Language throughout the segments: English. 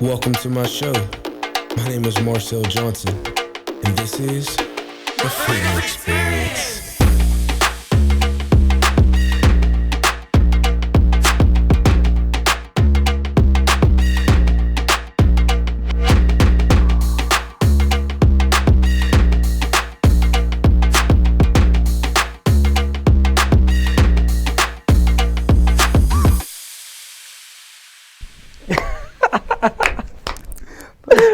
Welcome to my show. My name is Marcel Johnson, and this is The Freedom Experience.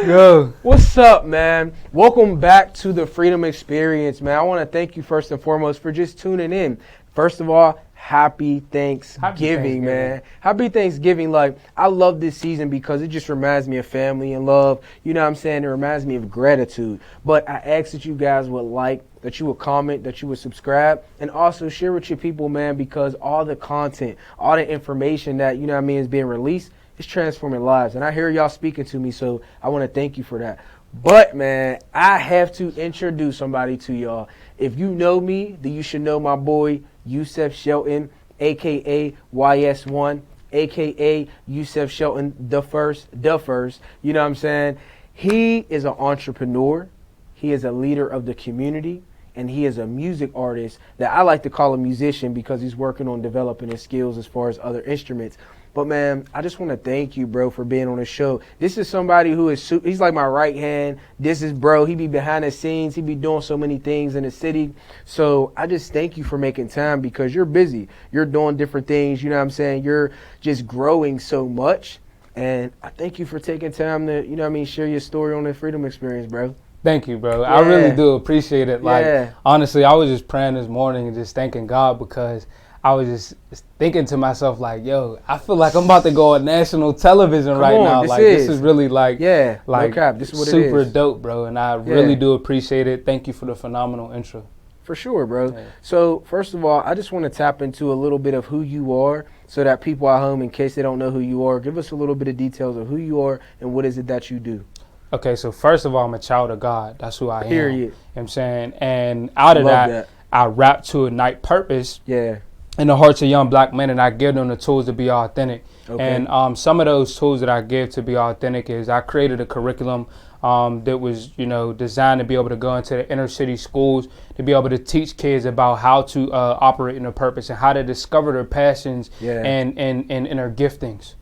Yo, what's up, man? Welcome back to the Freedom Experience, man. I want to thank you first and foremost for just tuning in. First of all, happy Thanksgiving, man. Happy Thanksgiving. Like, I love this season because it just reminds me of family and love. You know what I'm saying? It reminds me of gratitude. But I ask that you guys would like, that you would comment, that you would subscribe, and also share with your people, man, because all the content, all the information that, you know what I mean, is being released, it's transforming lives. And I hear y'all speaking to me, so I want to thank you for that. But, man, I have to introduce somebody to y'all. If you know me, then you should know my boy, Yusef Shelton, a.k.a. YS1, a.k.a. Yusef Shelton, the first. You know what I'm saying? He is an entrepreneur. He is a leader of the community. And he is a music artist that I like to call a musician because he's working on developing his skills as far as other instruments. But, man, I just want to thank you, bro, for being on the show. This is somebody who is, he's like my right hand. This is bro. He be behind the scenes. He be doing so many things in the city. So I just thank you for making time because you're busy. You're doing different things. You know what I'm saying? You're just growing so much. And I thank you for taking time to, you know what I mean, share your story on the Freedom Experience, bro. Thank you, bro. Yeah. I really do appreciate it. Like, Yeah. honestly, I was just praying this morning and just thanking God because I was just thinking to myself, like, yo, I feel like I'm about to go on national television now. This is really like, no cap. This is what super it is. dope, bro. And I really do appreciate it. Thank you for the phenomenal intro. For sure, bro. Yeah. So, first of all, I just want to tap into a little bit of who you are so that people at home, in case they don't know who you are, give us a little bit of details of who you are and what is it that you do. Okay, so first of all, I'm a child of God. That's who I am. Period. You know what I'm saying? And out of that, I rap to ignite purpose. Yeah. In the hearts of young black men, and I give them the tools to be authentic. Okay. And some of those tools that I give to be authentic is I created a curriculum that was, designed to be able to go into the inner city schools, to be able to teach kids about how to operate in their purpose and how to discover their passions and their giftings.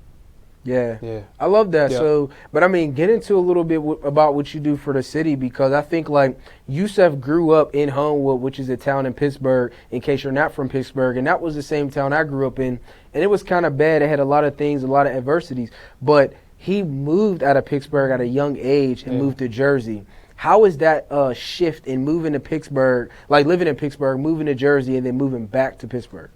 Yeah. I love that. Yeah. So, but I mean, get into a little bit about what you do for the city, because I think like Yusef grew up in Homewood, which is a town in Pittsburgh, in case you're not from Pittsburgh. And that was the same town I grew up in. And it was kind of bad. It had a lot of things, a lot of adversities. But he moved out of Pittsburgh at a young age and moved to Jersey. How is that shift in moving to Pittsburgh, like living in Pittsburgh, moving to Jersey, and then moving back to Pittsburgh?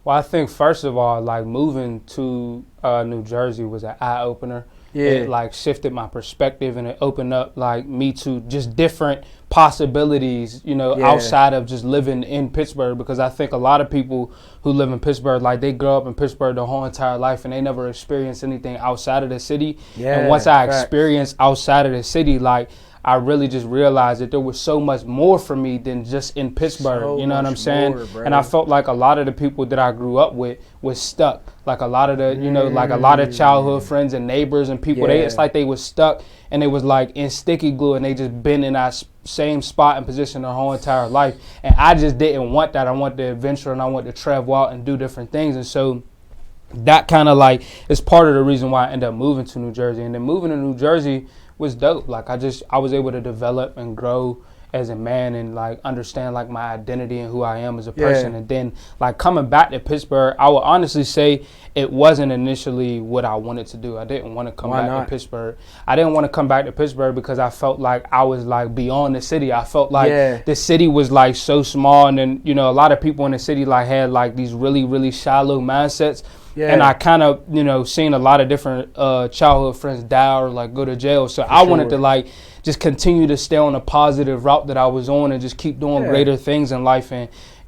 Well, I think first of all, like moving to New Jersey was an eye opener. Yeah. It like shifted my perspective and it opened up like me to just different possibilities, outside of just living in Pittsburgh, because I think a lot of people who live in Pittsburgh, like they grow up in Pittsburgh their whole entire life and they never experienced anything outside of the city. Yeah, and once I experienced outside of the city, like I really just realized that there was so much more for me than just in Pittsburgh. You know what I'm saying? And I felt like a lot of the people that I grew up with was stuck. Like a lot of the, like a lot of childhood friends and neighbors and people, it's like they was stuck and they was like in sticky glue and they just been in that same spot and position their whole entire life. And I just didn't want that. I want to adventure and I want to travel out and do different things. And so that kind of like is part of the reason why I ended up moving to New Jersey. And then moving to New Jersey was dope. Like I was able to develop and grow as a man and like understand like my identity and who I am as a person. And then like coming back to Pittsburgh, I would honestly say it wasn't initially what I wanted to do. I didn't want to come back to Pittsburgh. I didn't want to come back to Pittsburgh because I felt like I was like beyond the city. I felt like the city was like so small, and then a lot of people in the city like had like these really, really shallow mindsets. And I kind of, seen a lot of different childhood friends die or like go to jail. So I wanted to like just continue to stay on a positive route that I was on and just keep doing greater things in life.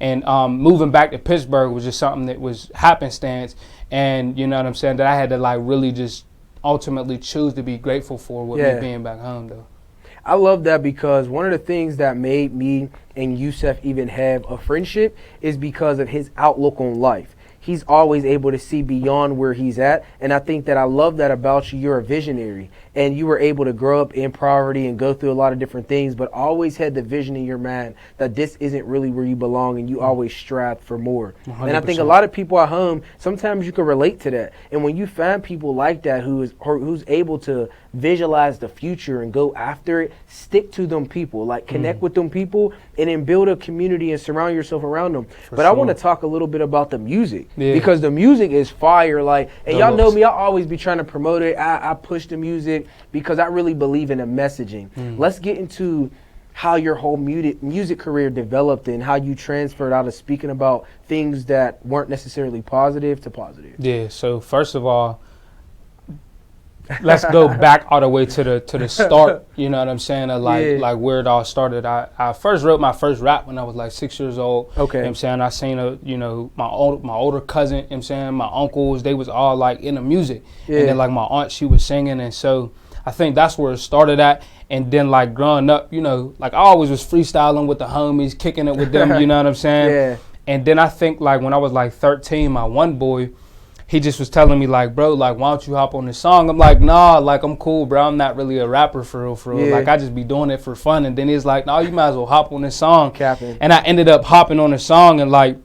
And moving back to Pittsburgh was just something that was happenstance. And you know what I'm saying, that I had to like really just ultimately choose to be grateful for with me being back home though. I love that because one of the things that made me and Yusef even have a friendship is because of his outlook on life. he's always able to see beyond where he's at. And I think that I love that about you. You're a visionary, and you were able to grow up in poverty and go through a lot of different things, but always had the vision in your mind that this isn't really where you belong, and you always strive for more. 100%. And I think a lot of people at home, sometimes you can relate to that. And when you find people like that who's able to visualize the future and go after it, stick to them people, like connect with them people, and then build a community and surround yourself around them. But I want to talk a little bit about the music, because the music is fire. Like, and y'all know me, I always be trying to promote it. I push the music because I really believe in the messaging. Let's get into how your whole music career developed and how you transferred out of speaking about things that weren't necessarily positive to positive. Yeah, so first of all, let's go back all the way to the start, you know what I'm saying, of like where it all started. I first wrote my first rap when I was like 6 years old. Okay. You know what I'm saying? I seen my older cousin, you know what I'm saying, my uncles, they was all like into music. Yeah. And then like my aunt, she was singing, and so I think that's where it started at. And then like growing up, you know, like I always was freestyling with the homies, kicking it with them, you know what I'm saying? Yeah. And then I think like when I was like 13, my one boy, he just was telling me like, bro, like, why don't you hop on this song? I'm like, nah, like, I'm cool, bro. I'm not really a rapper for real. Yeah. Like, I just be doing it for fun. And then he's like, no, you might as well hop on this song. Capping. And I ended up hopping on the song. And like,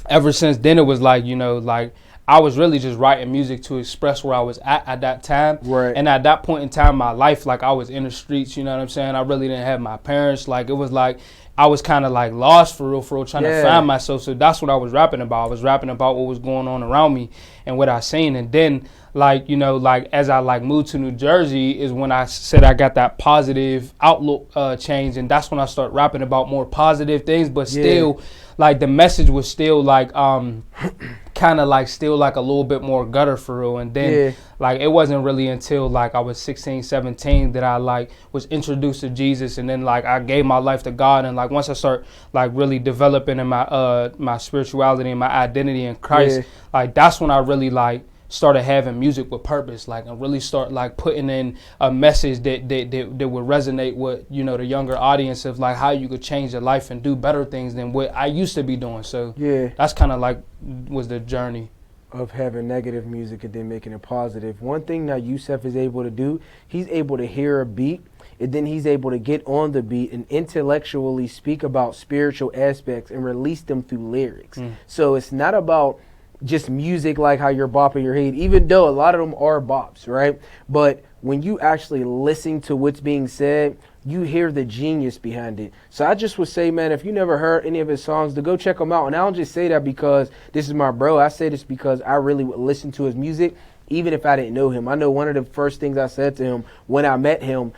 ever since then, it was like, you know, like, I was really just writing music to express where I was at that time. Right. And at that point in time in my life, like, I was in the streets, you know what I'm saying? I really didn't have my parents. Like, it was like, I was kind of like lost for real, trying to find myself. So that's what I was rapping about. I was rapping about what was going on around me and what I seen. And then, like, you know, like as I like moved to New Jersey is when I said I got that positive outlook change. And that's when I started rapping about more positive things. But still, like the message was still like kind of like still like a little bit more gutter for real. And then like it wasn't really until like I was 16, 17 that I like was introduced to Jesus, and then like I gave my life to God. And like once I start like really developing in my my spirituality and my identity in Christ, like that's when I really like started having music with purpose, like, and really start like putting in a message that would resonate with, you know, the younger audience of like how you could change your life and do better things than what I used to be doing. So that's kind of like was the journey of having negative music and then making it positive. One thing that Yusef is able to do, he's able to hear a beat, and then he's able to get on the beat and intellectually speak about spiritual aspects and release them through lyrics. So it's not about just music like how you're bopping your head, even though a lot of them are bops, right? But when you actually listen to what's being said, you hear the genius behind it. So I just would say, man, if you never heard any of his songs, to go check them out. And I don't just say that because this is my bro. I say this because I really would listen to his music, even if I didn't know him. I know one of the first things I said to him when I met him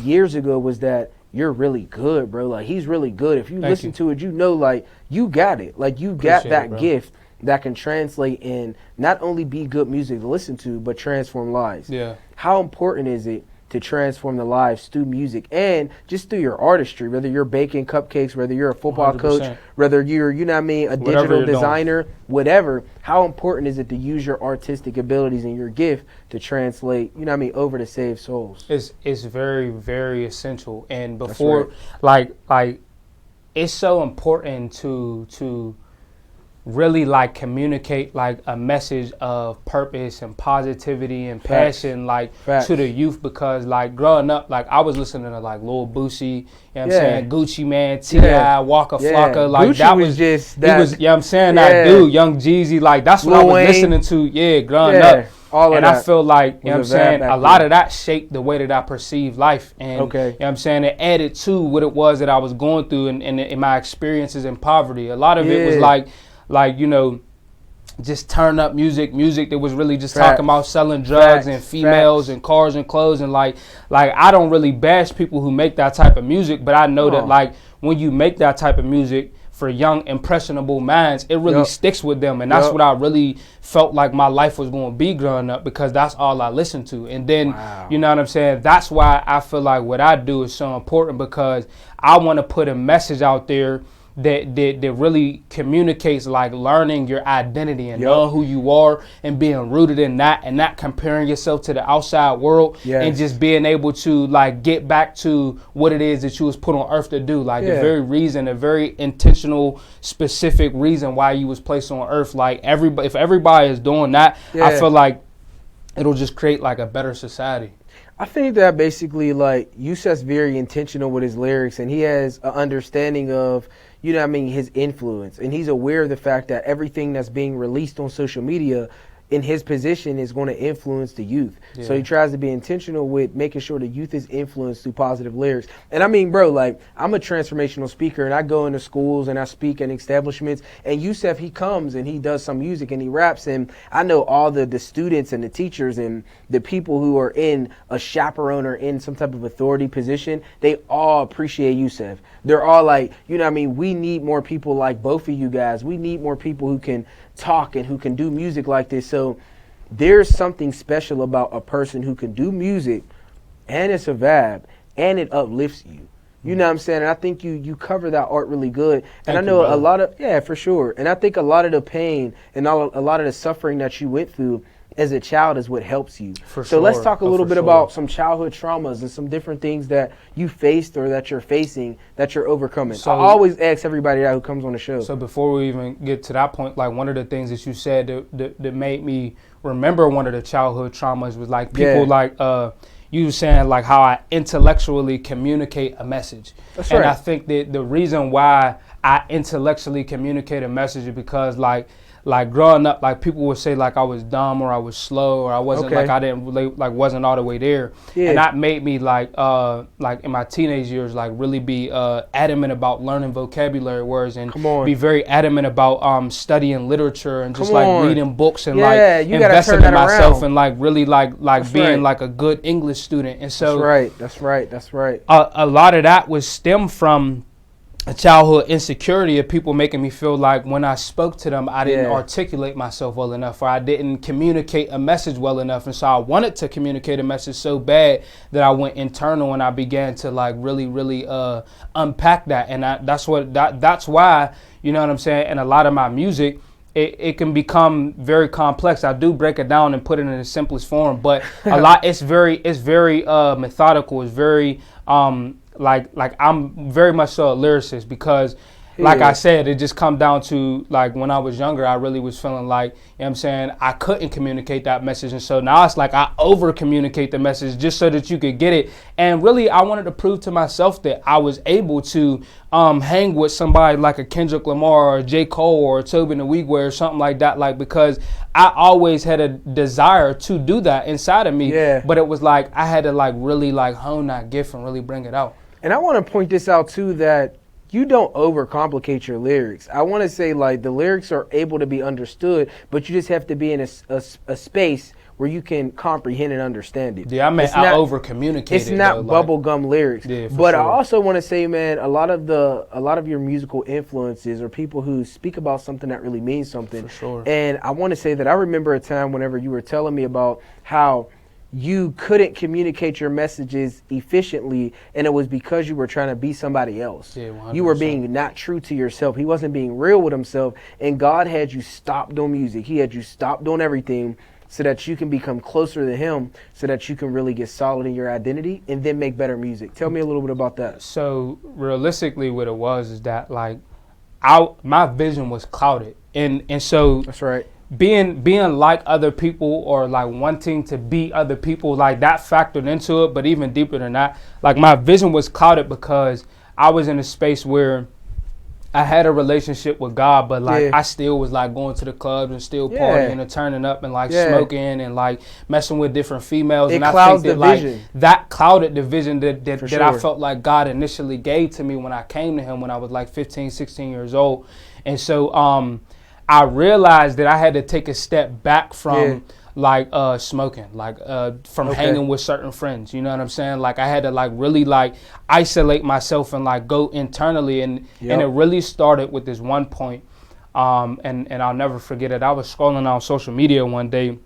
years ago was that you're really good, bro. Like, he's really good. If you listen to it, you know, like, you got it. Like, you got that gift that can translate and not only be good music to listen to, but transform lives. Yeah. How important is it to transform the lives through music and just through your artistry, whether you're baking cupcakes, whether you're a football 100%. Coach, whether you're, you know what I mean, a digital designer, whatever. How important is it to use your artistic abilities and your gift to translate, you know what I mean, over to save souls? It's very, very essential. And before, like it's so important to really like communicate like a message of purpose and positivity and passion like to the youth, because like growing up, like I was listening to like Lil Boosie, you know what I'm saying, Gucci Man, T.I., Waka Flocka, like Gucci that was just that, he was, you know what I'm saying, that dude, Young Jeezy, like that's what Lil I was Wayne. Listening to growing up. All of and that I feel like, you know what I'm saying, a lot of that shaped the way that I perceive life. And, you know what I'm saying, it added to what it was that I was going through in my experiences in poverty. A lot of it was like, you know, just turn up music that was really just talking about selling drugs and females and cars and clothes. And like I don't really bash people who make that type of music, but I know that like when you make that type of music for young, impressionable minds, it really sticks with them. And that's what I really felt like my life was going to be growing up, because that's all I listened to. And then, you know what I'm saying? That's why I feel like what I do is so important, because I want to put a message out there that really communicates like learning your identity and knowing who you are and being rooted in that and not comparing yourself to the outside world and just being able to like get back to what it is that you was put on earth to do. Like the very reason, a very intentional, specific reason why you was placed on earth. Like if everybody is doing that, I feel like it'll just create like a better society. I think that basically, like, Yusef's very intentional with his lyrics, and he has an understanding of, you know what I mean, his influence. And he's aware of the fact that everything that's being released on social media in his position is going to influence the youth. So he tries to be intentional with making sure the youth is influenced through positive lyrics. And I mean, bro, like, I'm a transformational speaker, and I go into schools and I speak in establishments, and Yusef, he comes and he does some music and he raps, and I know all the students and the teachers and the people who are in a chaperone or in some type of authority position, they all appreciate Yusef. They're all like, you know what I mean, we need more people like both of you guys. We need more people who can talk and who can do music like this. So there's something special about a person who can do music and it's a vibe and it uplifts you. You know what I'm saying? And I think you cover that art really good. And I know a lot of, for sure. And I think a lot of the pain and a lot of the suffering that you went through as a child is what helps you. So let's talk a little bit about some childhood traumas and some different things that you faced or that you're facing that you're overcoming. So I always ask everybody that who comes on the show. So before we even get to that point, like one of the things that you said that made me remember one of the childhood traumas was like people like you were saying like how I intellectually communicate a message. That's and right. I think that the reason why I intellectually communicate a message is because like growing up, like people would say like I was dumb or I was slow or I wasn't like I didn't really like wasn't all the way there. And that made me like in my teenage years like really be adamant about learning vocabulary words and be very adamant about studying literature and just like reading books and like investing in myself and like really like being like a good English student. And so That's right. A lot of that was stemmed from a childhood insecurity of people making me feel like when I spoke to them, I didn't articulate myself well enough or I didn't communicate a message well enough. And so I wanted to communicate a message so bad that I went internal and I began to like really unpack that. And that's why, you know what I'm saying? And a lot of my music, it can become very complex. I do break it down and put it in the simplest form, but it's very methodical. It's very, like I'm very much so a lyricist because like I said, it just come down to like when I was younger, I really was feeling like, you know what I'm saying, I couldn't communicate that message. And so now it's like I over communicate the message just so that you could get it. And really I wanted to prove to myself that I was able to hang with somebody like a Kendrick Lamar or a J. Cole or a Tobe Nwigwe or something like that, like because I always had a desire to do that inside of me. But it was like I had to like really like hone that gift and really bring it out. And I want to point this out too, that you don't overcomplicate your lyrics. I want to say like the lyrics are able to be understood, but you just have to be in a space where you can comprehend and understand it. Yeah, I mean, I over-communicate it. It's not bubblegum lyrics. Yeah, but sure. I also want to say, man, a lot of your musical influences are people who speak about something that really means something. For sure. And I want to say that I remember a time whenever you were telling me about how you couldn't communicate your messages efficiently, and it was because you were trying to be somebody else. Yeah, 100%. You were being not true to yourself. He wasn't being real with himself, and God had you stop doing music. He had you stop doing everything so that you can become closer to him, so that you can really get solid in your identity and then make better music. Tell me a little bit about that. So realistically what it was is that like my vision was clouded, and so That's right. being like other people or like wanting to be other people, like that factored into it. But even deeper than that, like my vision was clouded because I was in a space where I had a relationship with God, but like I still was like going to the clubs and still partying and turning up and like smoking and like messing with different females. It and I clouds think that the vision. Like that clouded the vision that sure. I felt like God initially gave to me when I came to him when I was like 15, 16 years old. And so I realized that I had to take a step back from like smoking, like from hanging with certain friends, you know what I'm saying? Like I had to like really like isolate myself and like go internally, and it really started with this one point, and I'll never forget it. I was scrolling on social media one day,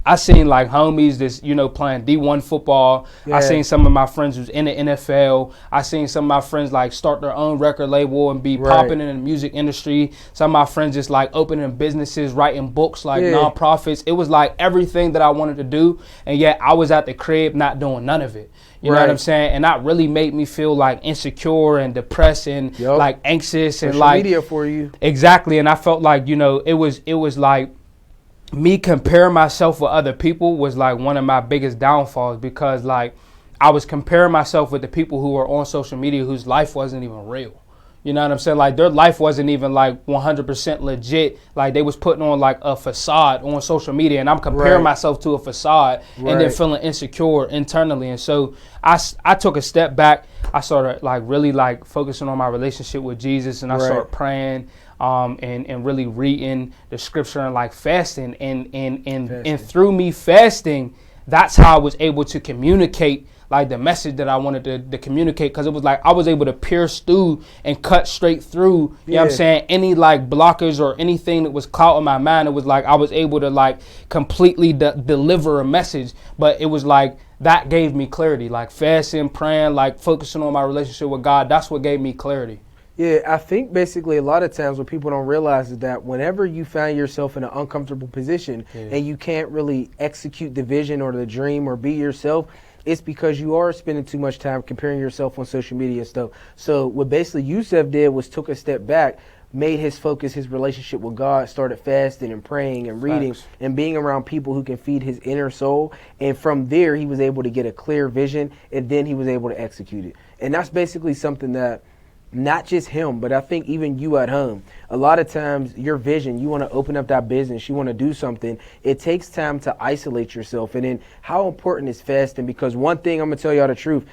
I seen like homies that's, playing D1 football. I seen some of my friends who's in the NFL. I seen some of my friends like start their own record label and be popping in the music industry. Some of my friends just like opening businesses, writing books, like nonprofits. It was like everything that I wanted to do. And yet I was at the crib not doing none of it. You know what I'm saying? And that really made me feel like insecure and depressed and like anxious and social media for you. Exactly. And I felt like, it was like, me comparing myself with other people was like one of my biggest downfalls, because like I was comparing myself with the people who were on social media whose life wasn't even real. You know what I'm saying? Like their life wasn't even like 100% legit. Like they was putting on like a facade on social media, and I'm comparing myself to a facade and then feeling insecure internally. And so I took a step back. I started like really like focusing on my relationship with Jesus, and I started praying. And really reading the scripture and like fasting and through me fasting, that's how I was able to communicate like the message that I wanted to communicate, because it was like I was able to pierce through and cut straight through, you know what I'm saying, any like blockers or anything that was clouding my mind. It was like I was able to like completely deliver a message, but it was like that gave me clarity, like fasting, praying, like focusing on my relationship with God. That's what gave me clarity. Yeah, I think basically a lot of times what people don't realize is that whenever you find yourself in an uncomfortable position and you can't really execute the vision or the dream or be yourself, it's because you are spending too much time comparing yourself on social media and stuff. So what basically Yusef did was took a step back, made his focus his relationship with God, started fasting and praying and reading and being around people who can feed his inner soul. And from there, he was able to get a clear vision, and then he was able to execute it. And that's basically something that not just him, but I think even you at home, a lot of times your vision, you want to open up that business, you want to do something. It takes time to isolate yourself. And then how important is fasting? Because one thing I'm going to tell y'all the truth,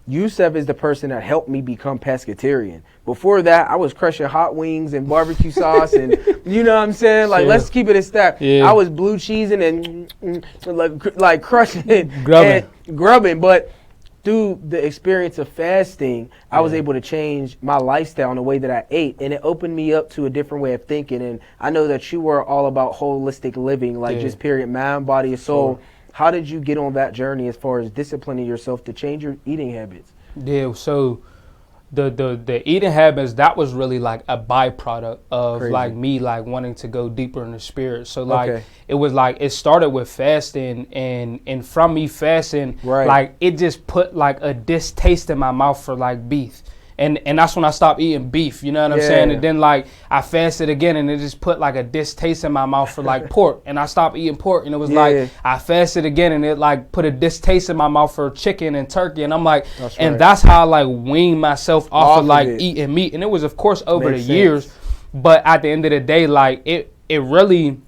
Yusef is the person that helped me become pescatarian. Before that, I was crushing hot wings and barbecue sauce and, you know what I'm saying? Like, let's keep it a step. Yeah. I was blue cheesing and like crushing it. Grubbing. But through the experience of fasting, I was able to change my lifestyle and the way that I ate, and it opened me up to a different way of thinking. And I know that you were all about holistic living, like just period, mind, body, and soul. How did you get on that journey as far as disciplining yourself to change your eating habits? Yeah, so the eating habits, that was really like a byproduct of like me like wanting to go deeper in the spirit. So like it was like it started with fasting, and from me fasting, like it just put like a distaste in my mouth for like beef. And that's when I stopped eating beef, you know what I'm saying? And then like I fasted again, and it just put like a distaste in my mouth for like pork, and I stopped eating pork, and it was like I fasted again, and it like put a distaste in my mouth for chicken and turkey, and I'm like, that's how I like wean myself off of like eating meat. And it was of course over the years, but at the end of the day, like it really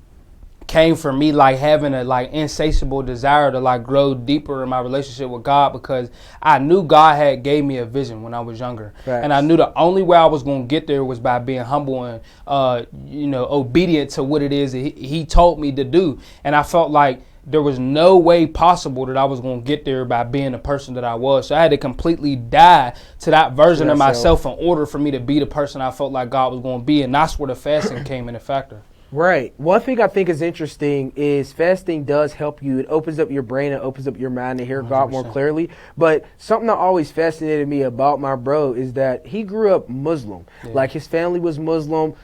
came from me like having a like insatiable desire to like grow deeper in my relationship with God, because I knew God had gave me a vision when I was younger. And I knew the only way I was going to get there was by being humble and obedient to what it is that he told me to do. And I felt like there was no way possible that I was going to get there by being the person that I was. So I had to completely die to that version of myself in order for me to be the person I felt like God was going to be. And that's where the fasting came in a factor. Right. One thing I think is interesting is fasting does help you. It opens up your brain and opens up your mind to hear 100%. God more clearly. But something that always fascinated me about my bro is that he grew up Muslim. Like his family was Muslim,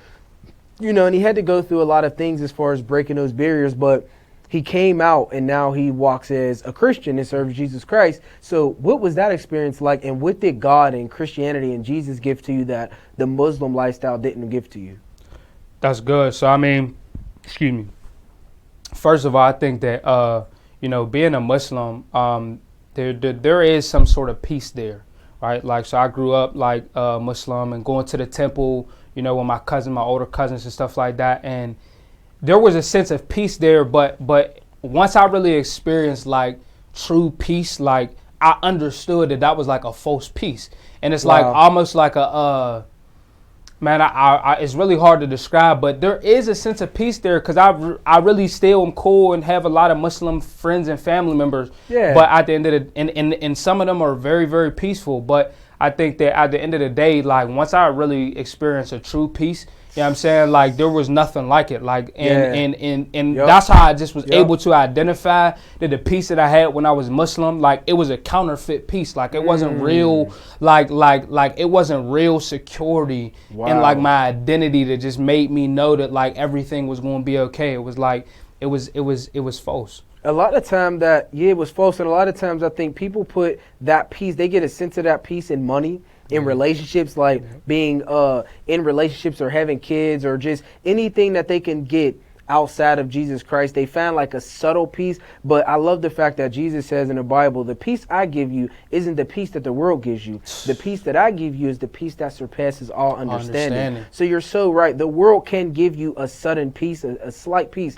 and he had to go through a lot of things as far as breaking those barriers. But he came out, and now he walks as a Christian and serves Jesus Christ. So what was that experience like? And what did God and Christianity and Jesus give to you that the Muslim lifestyle didn't give to you? That's good. So, I mean, excuse me. First of all, I think that, being a Muslim, there is some sort of peace there, right? Like, so I grew up like Muslim and going to the temple, with my older cousins and stuff like that. And there was a sense of peace there. But once I really experienced like true peace, like I understood that was like a false peace. And it's like almost like man, it's really hard to describe, but there is a sense of peace there, because I really still am cool and have a lot of Muslim friends and family members. Yeah. But at the end of the and some of them are very, very peaceful. But I think that at the end of the day, like once I really experienced a true peace, You know what I'm saying? Like, there was nothing like it. Like, and Yup. that's how I just was able to identify that the peace that I had when I was Muslim, like, it was a counterfeit peace. Like, it wasn't real, like it wasn't real security in, like, my identity that just made me know that, like, everything was going to be okay. It was like, it was false. A lot of time it was false. And a lot of times I think people put that peace, they get a sense of that peace in money, in relationships, like being in relationships or having kids or just anything that they can get outside of Jesus Christ. They find like a subtle peace. But I love the fact that Jesus says in the Bible, the peace I give you isn't the peace that the world gives you. The peace that I give you is the peace that surpasses all understanding. So you're so right. The world can give you a sudden peace, a slight peace.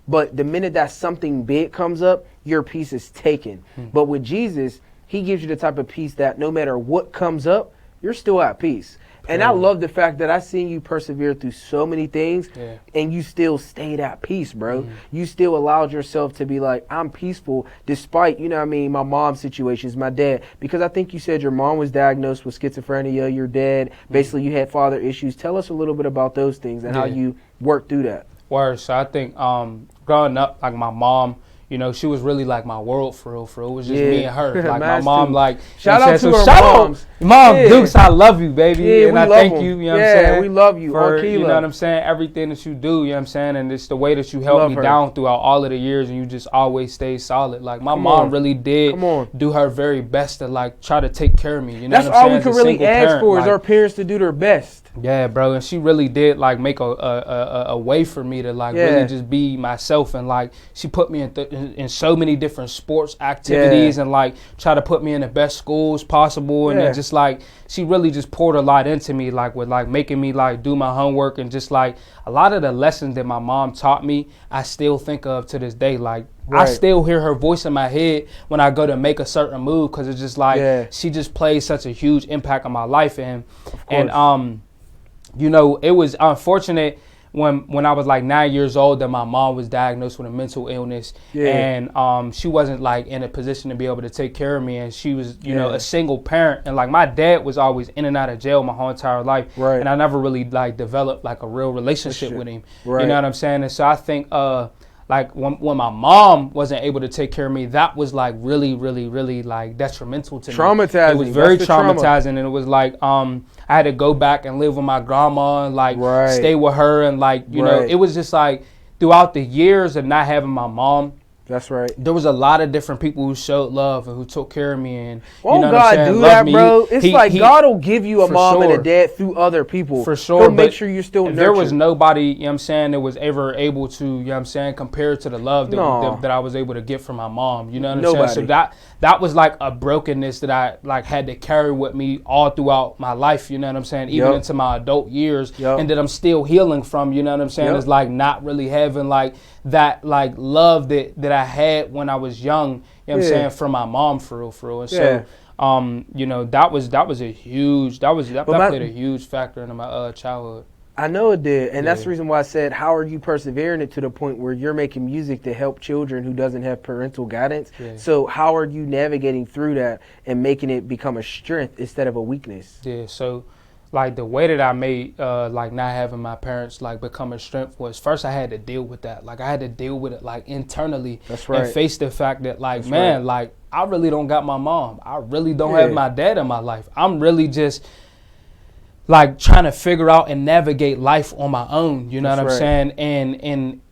But the minute that something big comes up, your peace is taken. But with Jesus, he gives you the type of peace that no matter what comes up, you're still at peace. And I love the fact that I seen you persevere through so many things and you still stayed at peace, bro. You still allowed yourself to be like, I'm peaceful despite, you know what I mean, my mom's situations, my dad. Because I think you said your mom was diagnosed with schizophrenia, your dad, basically you had father issues. Tell us a little bit about those things and how you worked through that. Word. So I think growing up, like my mom, you know, she was really like my world for real. It was just me and her. Like my mom, like shout out to her moms. Mom, Dukes, I love you, baby. And I thank you, you know what I'm saying? We love you. For, you know what I'm saying? Everything that you do, you know what I'm saying? And it's the way that you helped me down throughout all of the years and you just always stayed solid. Like my mom really did do her very best to like try to take care of me. You know that's what I'm saying? That's all we can really ask for is our parents to do their best. Yeah, bro, and she really did like make a way for me to like really just be myself, and like she put me in so many different sports activities and like try to put me in the best schools possible, and then just like she really just poured a lot into me, like with like making me like do my homework, and just like a lot of the lessons that my mom taught me, I still think of to this day. Like I still hear her voice in my head when I go to make a certain move, because it's just like she just plays such a huge impact on my life, and you know, it was unfortunate when I was like 9 years old that my mom was diagnosed with a mental illness, and she wasn't like in a position to be able to take care of me, and she was, you know, a single parent, and like my dad was always in and out of jail my whole entire life, and I never really like developed like a real relationship with him. You know what I'm saying? And so I think like when my mom wasn't able to take care of me, that was like really like detrimental to me. Traumatizing. It was very traumatizing, and it was like I had to go back and live with my grandma and like stay with her, and like you know, it was just like throughout the years of not having my mom. That's right. There was a lot of different people who showed love and who took care of me, and won't you know God do that, me. bro? It's like God will give you a mom and a dad through other people. For sure. He'll make sure you're still nurtured. There was nobody, you know what I'm saying, that was ever able to, you know what I'm saying, compare to the love that I was able to get from my mom. You know what I'm saying? So that was like a brokenness that I like had to carry with me all throughout my life, you know what I'm saying, even into my adult years, and that I'm still healing from, you know what I'm saying? It's like not really having like that like love that I had when I was young, you know what I'm saying, from my mom for real. And so you know, that played a huge factor in my childhood. I know it did, and that's the reason why I said, how are you persevering it to the point where you're making music to help children who doesn't have parental guidance? So how are you navigating through that and making it become a strength instead of a weakness? So like the way that I made like not having my parents like become a strength was, first I had to deal with that. Like I had to deal with it like internally and face the fact that like, like I really don't got my mom. I really don't have my dad in my life. I'm really just like trying to figure out and navigate life on my own, you know what I'm saying?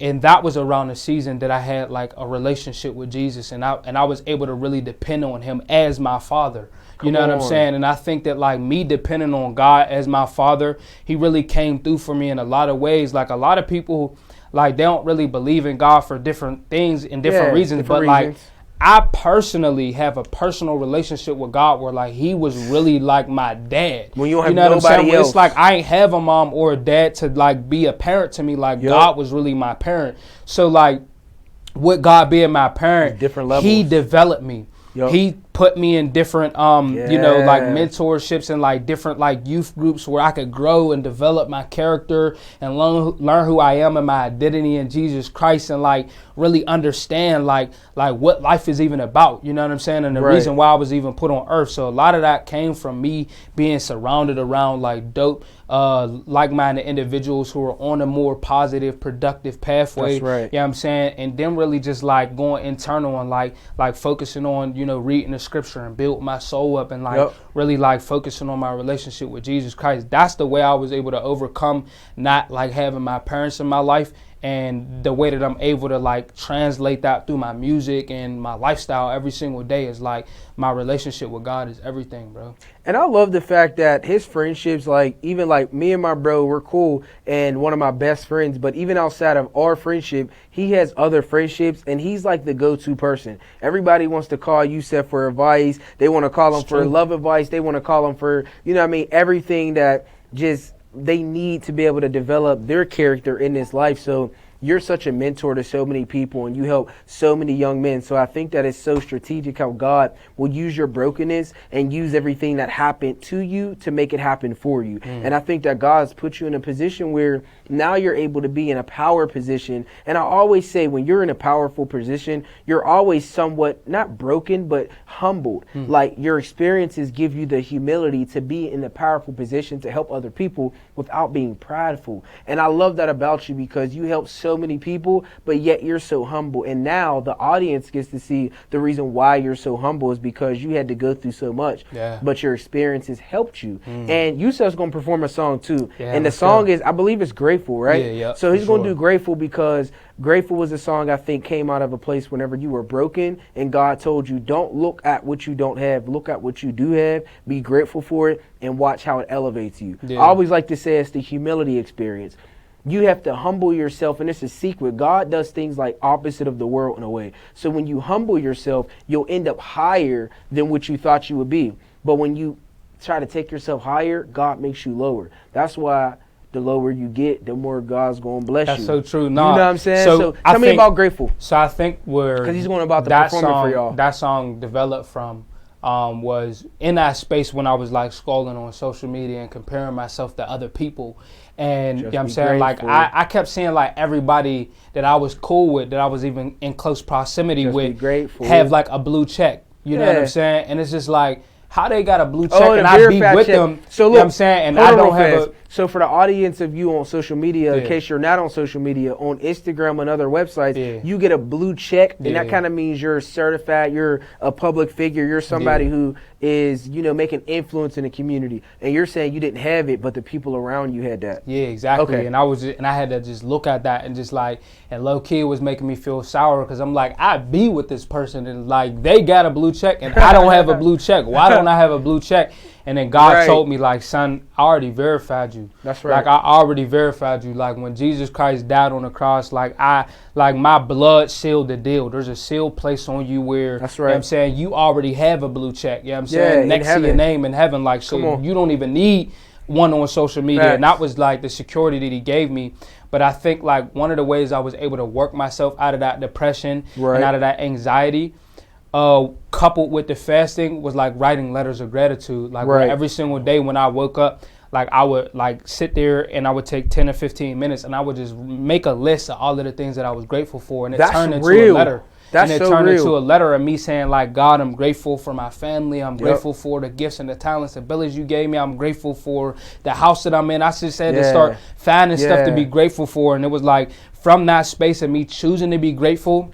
And that was around the season that I had like a relationship with Jesus, and I was able to really depend on him as my father. You know what I'm saying? And I think that like me depending on God as my father, he really came through for me in a lot of ways. Like a lot of people, like they don't really believe in God for different things and different reasons, but like I personally have a personal relationship with God where like he was really like my dad. When you don't have nobody else. It's like I ain't have a mom or a dad to like be a parent to me. Like God was really my parent. So like with God being my parent, he developed me. He put me in different, you know, like mentorships and like different like youth groups where I could grow and develop my character and learn who I am and my identity in Jesus Christ, and like really understand like what life is even about, you know what I'm saying? And the reason why I was even put on earth. So a lot of that came from me being surrounded around like dope, like-minded individuals who are on a more positive, productive pathway. That's right. You know what I'm saying? And then really just like going internal and like focusing on, you know, reading the scripture and build my soul up and like really like focusing on my relationship with Jesus Christ. That's the way I was able to overcome not like having my parents in my life, and the way that I'm able to like translate that through my music and my lifestyle every single day is like my relationship with God is everything, bro. And I love the fact that his friendships, like even like me and my bro, we're cool and one of my best friends, but even outside of our friendship, he has other friendships and he's like the go-to person. Everybody wants to call Yusef for advice. They want to call him for love advice. They want to call him for, you know what I mean, everything that just they need to be able to develop their character in this life. So you're such a mentor to so many people and you help so many young men. So I think that it's so strategic how God will use your brokenness and use everything that happened to you to make it happen for you. And I think that God's put you in a position where now you're able to be in a power position. And I always say when you're in a powerful position, you're always somewhat not broken, but humbled. Like your experiences give you the humility to be in a powerful position to help other people without being prideful. And I love that about you because you help so many people, but yet you're so humble. And now the audience gets to see the reason why you're so humble is because you had to go through so much, but your experiences helped you. And Yusef's going to perform a song too. And the song is, I believe it's Grateful, right? So he's going to do Grateful because Grateful was a song I think came out of a place whenever you were broken and God told you, don't look at what you don't have, look at what you do have, be grateful for it, and watch how it elevates you. I always like to say it's the humility experience. You have to humble yourself, and it's a secret. God does things like opposite of the world in a way. So when you humble yourself, you'll end up higher than what you thought you would be. But when you try to take yourself higher, God makes you lower. That's why the lower you get, the more God's going to bless you. That's so true. No, you know what I'm saying? So tell me about Grateful. So I think because he's going about the performance for y'all. That song developed from was in that space when I was like scrolling on social media and comparing myself to other people. And you know what I'm saying? Grateful. Like I kept seeing like everybody that I was cool with, that I was even in close proximity with, have like a blue check. You know what I'm saying? And it's just like, how they got a blue check and I be with them. So look, you know what I'm saying? And I don't have a... So for the audience of you on social media, in case you're not on social media, on Instagram and other websites, you get a blue check, and that kind of means you're certified, you're a public figure, you're somebody who is, you know, making influence in the community. And you're saying you didn't have it, but the people around you had that. Yeah, exactly. And I had to just look at that and just like, and low key it was making me feel sour because I'm like, I be with this person and like they got a blue check and I don't have a blue check. Why don't I have a blue check? And then God told me, like, son, I already verified you. That's right. Like, I already verified you. Like, when Jesus Christ died on the cross, like my blood sealed the deal. There's a seal placed on you where, that's right. You know what I'm saying, you already have a blue check. You know what I'm saying? Next to your name in heaven. Like, so you don't even need one on social media. And that was, like, the security that he gave me. But I think, like, one of the ways I was able to work myself out of that depression and out of that anxiety, coupled with the fasting, was like writing letters of gratitude. Like where every single day when I woke up, like I would like sit there and I would take 10 or 15 minutes and I would just make a list of all of the things that I was grateful for. And it turned into a letter. Into a letter of me saying like, God, I'm grateful for my family. I'm grateful for the gifts and the talents, and abilities you gave me. I'm grateful for the house that I'm in. I just had to start finding stuff to be grateful for. And it was like from that space of me choosing to be grateful,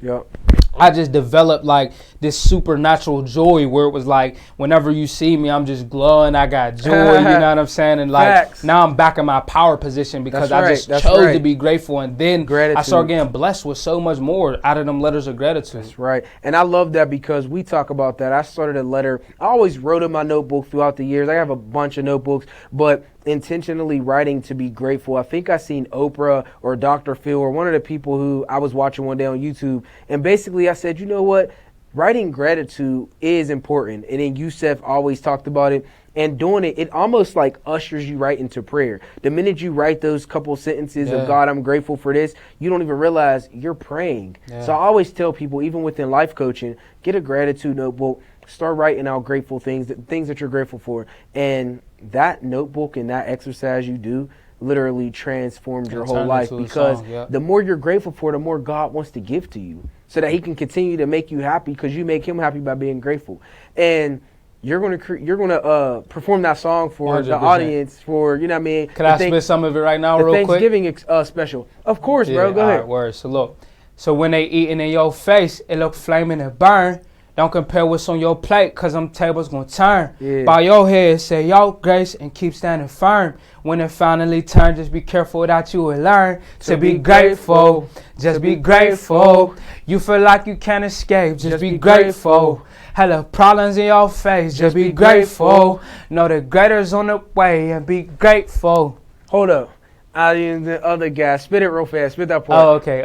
I just developed like this supernatural joy where it was like whenever you see me, I'm just glowing. I got joy, you know what I'm saying? And like now I'm back in my power position because I just chose to be grateful. And then I started getting blessed with so much more out of them letters of gratitude. That's right. And I love that because we talk about that. I started a letter. I always wrote in my notebook throughout the years. I have a bunch of notebooks, but intentionally writing to be grateful. I think I seen Oprah or Dr. Phil or one of the people who I was watching one day on YouTube. And basically I said, you know what? writing gratitude is important. And then Yusef always talked about it. And doing it, it almost like ushers you right into prayer. The minute you write those couple sentences of God, I'm grateful for this, you don't even realize you're praying. Yeah. So I always tell people, even within life coaching, get a gratitude notebook, start writing out grateful things that you're grateful for. And that notebook and that exercise you do literally transforms your whole life, because the more you're grateful for, the more God wants to give to you, so that he can continue to make you happy, because you make him happy by being grateful. And you're gonna perform that song for 100%. The audience, for, you know what I mean. Can I spit some of it right now, real quick? Thanksgiving special, of course, bro. Go ahead. Word. So look, so when they eating in your face, it look flaming and burn. Don't compare what's on your plate, cause them tables gonna turn. Yeah. Bow your head, say yo grace, and keep standing firm. When it finally turns, just be careful that you will learn to be grateful. Just be grateful. You feel like you can't escape, just be grateful. Hella problems in your face, just be grateful. Know the greater's on the way, and be grateful. Hold up. The other guy, spit it real fast. Spit that part. Oh, okay.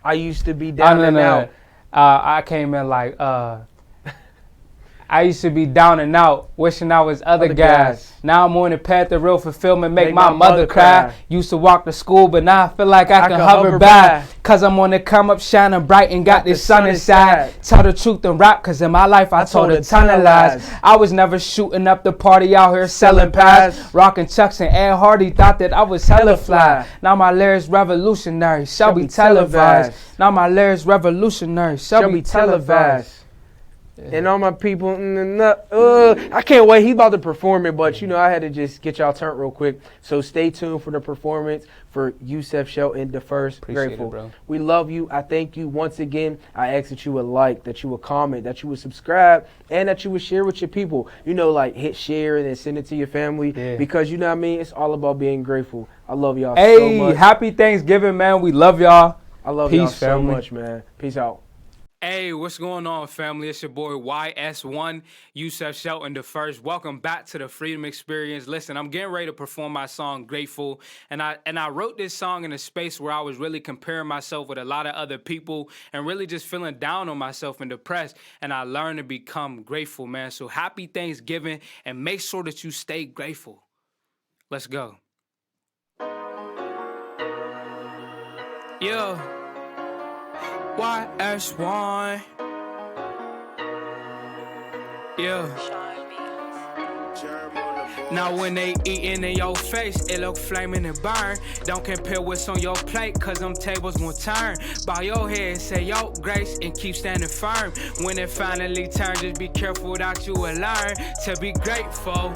I used to be down and out. I came in like, I used to be down and out, wishing I was other guys. Now I'm on the path to real fulfillment, make my mother cry. Used to walk to school, but now I feel like I can hover by. Cause I'm on the come up, shining bright, and got this sun inside. Tell the truth and rap, cause in my life I told a ton of lies. I was never shooting up the party out here selling pies. Rocking Chucks and Ed Hardy thought that I was hella fly. Now my lyrics revolutionary, shall be televised. Now my lyrics revolutionary, shall be televised. And all my people, I can't wait. He's about to perform it, but I had to just get y'all turned real quick. So stay tuned for the performance for Yusef Shelton, the first. Appreciate Grateful. It, bro. We love you. I thank you once again. I ask that you would like, that you would comment, that you would subscribe, and that you would share with your people. Like hit share and then send it to your family, because you know what I mean. It's all about being grateful. I love y'all so much. Happy Thanksgiving, man. We love y'all. I love y'all so much, man. Peace out. Hey, what's going on, family? It's your boy YS1, Yusef Shelton the first. Welcome back to the Freedom Experience. Listen, I'm getting ready to perform my song Grateful, and I wrote this song in a space where I was really comparing myself with a lot of other people and really just feeling down on myself and depressed, and I learned to become grateful, man. So happy Thanksgiving, and make sure that you stay grateful. Let's go. Yeah. YS1. Yeah. Now when they eatin' in your face, it look flaming and burn. Don't compare what's on your plate, cause them tables won't turn. Bow your head, say yo grace, and keep standing firm. When it finally turns, just be careful that you will learn to be grateful.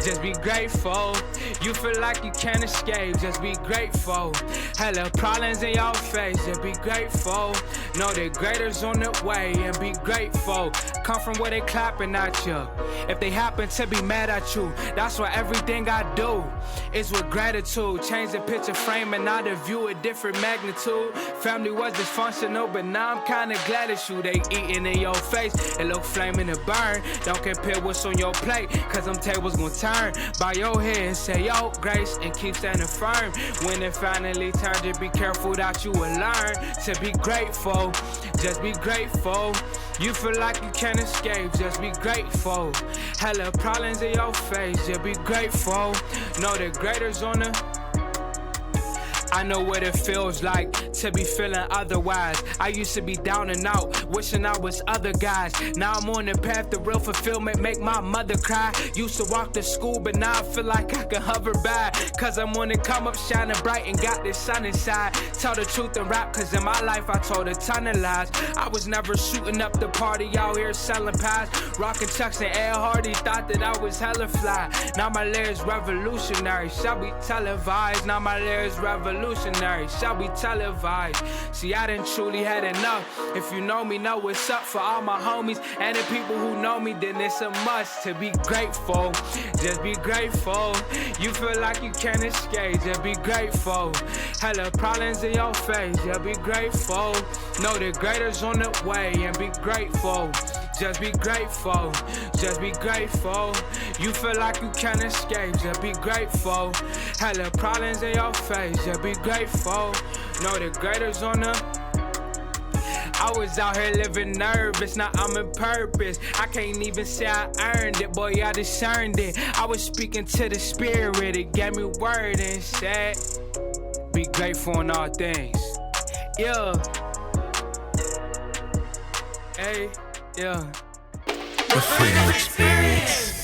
Just be grateful. You feel like you can't escape, just be grateful. Hella problems in your face, just be grateful. Know the greater's on the way, and be grateful. Come from where they clapping at you. If they happen to be mad at you, that's why everything I do is with gratitude. Change the picture frame and now the view a different magnitude. Family was dysfunctional, but now I'm kinda glad it's you. They eating in your face, it look flaming and burn. Don't compare what's on your plate, cause them tables gon' turn. Bow your head, say yo grace, and keep standing firm. When it finally turns, just be careful that you will learn to be grateful. Just be grateful. You feel like you can't escape, just be grateful. Hella problems in your face, just be grateful. Know the greater's on the... I know what it feels like to be feeling otherwise. I used to be down and out, wishing I was other guys. Now I'm on the path to real fulfillment, make my mother cry. Used to walk to school, but now I feel like I can hover by. Cause I'm on the come up, shining bright, and got this sun inside. Tell the truth and rap, cause in my life I told a ton of lies. I was never shooting up the party out here selling pies. Rocking Chucks and Ed Hardy thought that I was hella fly. Now my lyrics revolutionary, shall be televised. Now my lyrics revolutionary, shall be televised. See, I done truly had enough. If you know me, know what's up. For all my homies and the people who know me, then it's a must to be grateful. Just be grateful. You feel like you can't escape, just be grateful. Hella problems in your face, just be grateful. Know the greater's on the way, and be grateful. Just be grateful, just be grateful. You feel like you can't escape, just be grateful. Hella problems in your face, just be grateful. Know the greater's on the... I was out here living nervous, now I'm in purpose. I can't even say I earned it, boy, I discerned it. I was speaking to the spirit, it gave me word and said, be grateful in all things. Yeah. Hey, yeah. The freedom experience.